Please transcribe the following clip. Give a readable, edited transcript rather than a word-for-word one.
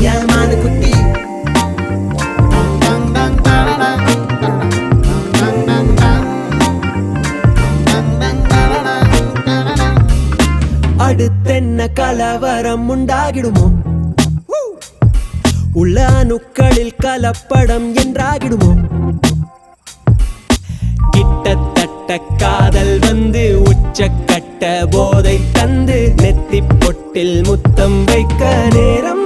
ஏமானு குட்டி அடுத்தென்ன கலவரம் உண்டாகிடுமோ உள்ள அணுக்களில் கலப்படம் என்றாகிடுமோ கிட்டத்தட்ட காதல் வந்து உச்சக்கட்ட போதை தந்து நெத்தி பொட்டில் முத்தம் வைக்க நேரம்